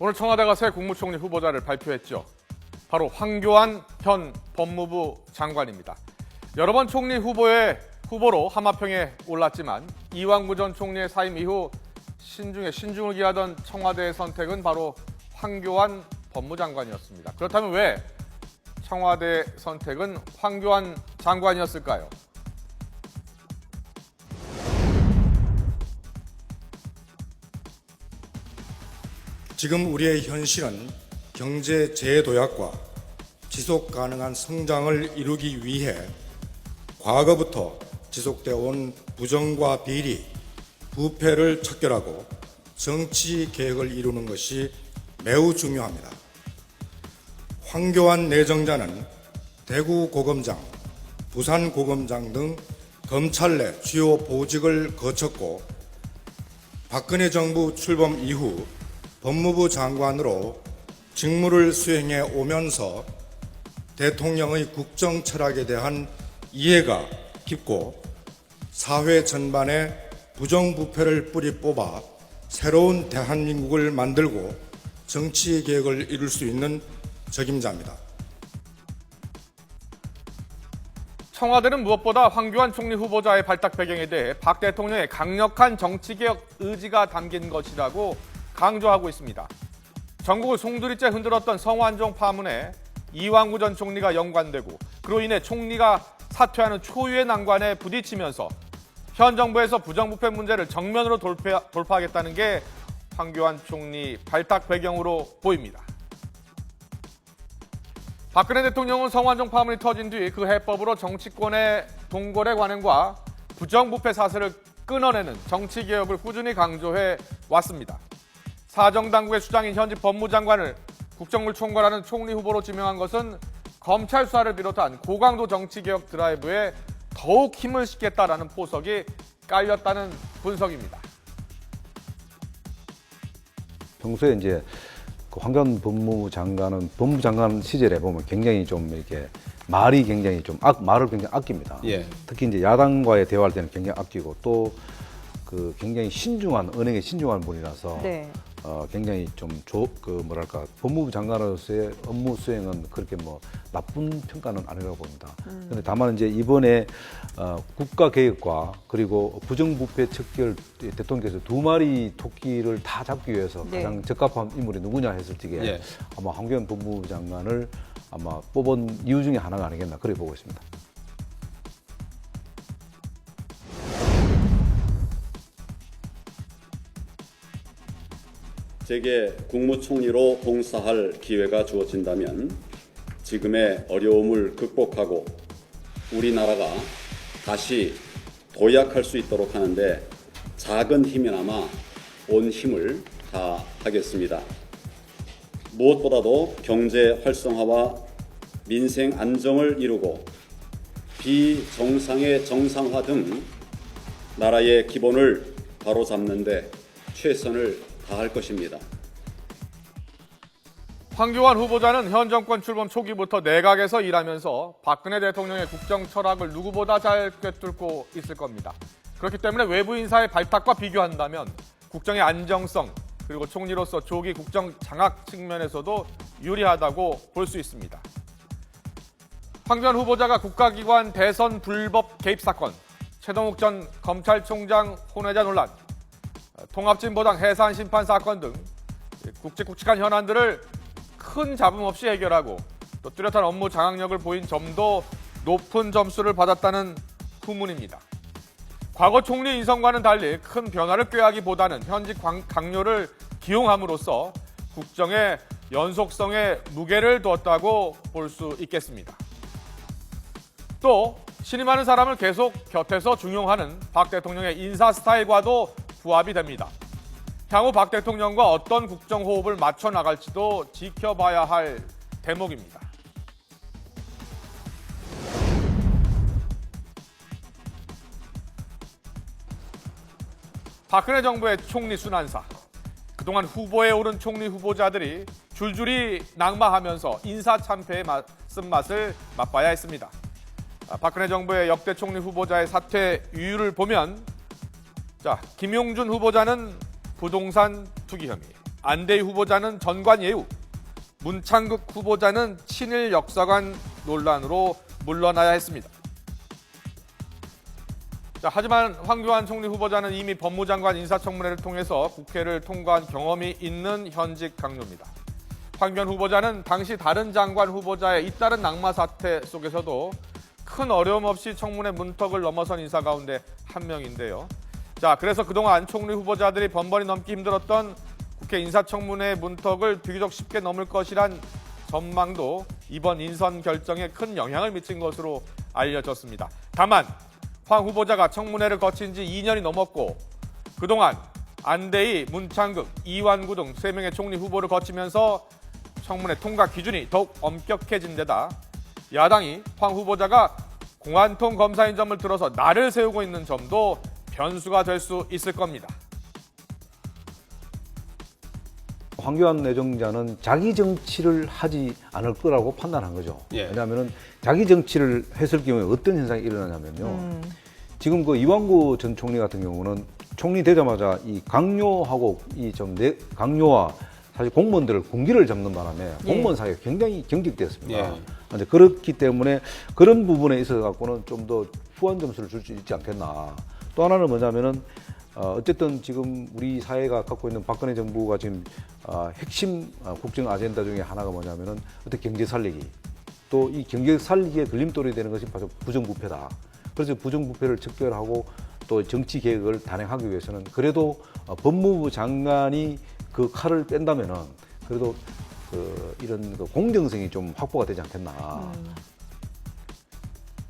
오늘 청와대가 새 국무총리 후보자를 발표했죠. 바로 황교안 현 법무부 장관입니다. 여러 번 총리 후보로 하마평에 올랐지만 이완구 전 총리의 사임 이후 신중에 신중을 기하던 청와대의 선택은 바로 황교안 법무장관이었습니다. 그렇다면 왜 청와대 선택은 황교안 장관이었을까요? 지금 우리의 현실은 경제 재도약과 지속 가능한 성장을 이루기 위해 과거부터 지속되어 온 부정과 비리, 부패를 척결하고 정치 개혁을 이루는 것이 매우 중요합니다. 황교안 내정자는 대구고검장, 부산고검장 등 검찰 내 주요 보직을 거쳤고 박근혜 정부 출범 이후 법무부 장관으로 직무를 수행해 오면서 대통령의 국정 철학에 대한 이해가 깊고 사회 전반에 부정부패를 뿌리 뽑아 새로운 대한민국을 만들고 정치 개혁을 이룰 수 있는 적임자입니다. 청와대는 무엇보다 황교안 총리 후보자의 발탁 배경에 대해 박 대통령의 강력한 정치개혁 의지가 담긴 것이라고 강조하고 있습니다. 전국을 송두리째 흔들었던 성완종 파문에 이완구 전 총리가 연관되고 그로 인해 총리가 사퇴하는 초유의 난관에 부딪히면서 현 정부에서 부정부패 문제를 정면으로 돌파하겠다는 게 황교안 총리 발탁 배경으로 보입니다. 박근혜 대통령은 성완종 파문이 터진 뒤 그 해법으로 정치권의 동거래 관행과 부정부패 사슬을 끊어내는 정치개혁을 꾸준히 강조해 왔습니다. 사정당국의 수장인 현직 법무장관을 국정을 총괄하는 총리 후보로 지명한 것은 검찰 수사를 비롯한 고강도 정치개혁 드라이브에 더욱 힘을 싣겠다라는 포석이 깔렸다는 분석입니다. 평소에 이제 그 황교안 법무부 장관은 법무부 장관 시절에 보면 굉장히 좀 이렇게 말이 굉장히 좀 말을 굉장히 아낍니다. 예. 특히 이제 야당과의 대화할 때는 굉장히 아끼고 또 그 굉장히 신중한 은행에 신중한 분이라서 네. 굉장히 좀 뭐랄까 법무부 장관으로서의 업무 수행은 그렇게 뭐 나쁜 평가는 아니라고 봅니다. 그런데 다만 이제 이번에 국가 개혁과 그리고 부정부패 척결 대통령께서 두 마리 토끼를 다 잡기 위해서 네. 가장 적합한 인물이 누구냐 했을 적에 예. 아마 황교안 법무부 장관을 아마 뽑은 이유 중에 하나가 아니겠나 그렇게 보고 있습니다. 제게 국무총리로 봉사할 기회가 주어진다면 지금의 어려움을 극복하고 우리나라가 다시 도약할 수 있도록 하는데 작은 힘이나마 온 힘을 다하겠습니다. 무엇보다도 경제 활성화와 민생 안정을 이루고 비정상의 정상화 등 나라의 기본을 바로잡는 데 최선을 다할 것입니다. 황교안 후보자는 현 정권 출범 초기부터 내각에서 일하면서 박근혜 대통령의 국정 철학을 누구보다 잘 꿰뚫고 있을 겁니다. 그렇기 때문에 외부 인사의 발탁과 비교한다면 국정의 안정성 그리고 총리로서 조기 국정 장악 측면에서도 유리하다고 볼 수 있습니다. 황교안 후보자가 국가기관 대선 불법 개입 사건, 최동욱 전 검찰총장 혼외자 논란, 통합진보당 해산 심판 사건 등 굵직굵직한 현안들을 큰 잡음 없이 해결하고 또 뚜렷한 업무 장악력을 보인 점도 높은 점수를 받았다는 후문입니다. 과거 총리 인선과는 달리 큰 변화를 꾀하기보다는 현직 강요를 기용함으로써 국정의 연속성에 무게를 두었다고 볼 수 있겠습니다. 또 신임 많은 사람을 계속 곁에서 중용하는 박 대통령의 인사 스타일과도 부합이 됩니다. 향후 박 대통령과 어떤 국정 호흡을 맞춰 나갈지도 지켜봐야 할 대목입니다. 박근혜 정부의 총리 순환사. 그동안 후보에 오른 총리 후보자들이 줄줄이 낙마하면서 인사 참패의 쓴맛을 맛봐야 했습니다. 박근혜 정부의 역대 총리 후보자의 사퇴 이유를 보면 김용준 후보자는 부동산 투기 혐의, 안대희 후보자는 전관 예우, 문창극 후보자는 친일 역사관 논란으로 물러나야 했습니다. 자, 하지만 황교안 총리 후보자는 이미 법무장관 인사청문회를 통해서 국회를 통과한 경험이 있는 현직 강요입니다. 황교안 후보자는 당시 다른 장관 후보자의 잇따른 낙마 사태 속에서도 큰 어려움 없이 청문회 문턱을 넘어선 인사 가운데 한 명인데요. 자, 그래서 그동안 총리 후보자들이 번번이 넘기 힘들었던 국회 인사청문회 문턱을 비교적 쉽게 넘을 것이란 전망도 이번 인선 결정에 큰 영향을 미친 것으로 알려졌습니다. 다만 황 후보자가 청문회를 거친 지 2년이 넘었고 그동안 안대희, 문창극, 이완구 등 3명의 총리 후보를 거치면서 청문회 통과 기준이 더욱 엄격해진 데다 야당이 황 후보자가 공안통 검사인 점을 들어서 날을 세우고 있는 점도 변수가 될 수 있을 겁니다. 황교안 내정자는 자기 정치를 하지 않을 거라고 판단한 거죠. 예. 왜냐하면 자기 정치를 했을 경우에 어떤 현상이 일어나냐면요. 지금 그 이완구 전 총리 같은 경우는 총리 되자마자 이 강요하고 강요와 사실 공무원들을 군기를 잡는 바람에 공무원 사회가 굉장히 경직됐습니다. 예. 근데 그렇기 때문에 그런 부분에 있어서 갖고는 좀 더 후한 점수를 줄 수 있지 않겠나. 또 하나는 뭐냐면은 어쨌든 지금 우리 사회가 갖고 있는 박근혜 정부가 지금 핵심 국정 아젠다 중에 하나가 뭐냐면은 어떤 경제 살리기. 또 이 경제 살리기에 걸림돌이 되는 것이 바로 부정부패다. 그래서 부정부패를 척결하고 또 정치 개혁을 단행하기 위해서는 그래도 법무부 장관이 그 칼을 뺀다면은 그래도 이런 공정성이 좀 확보가 되지 않겠나.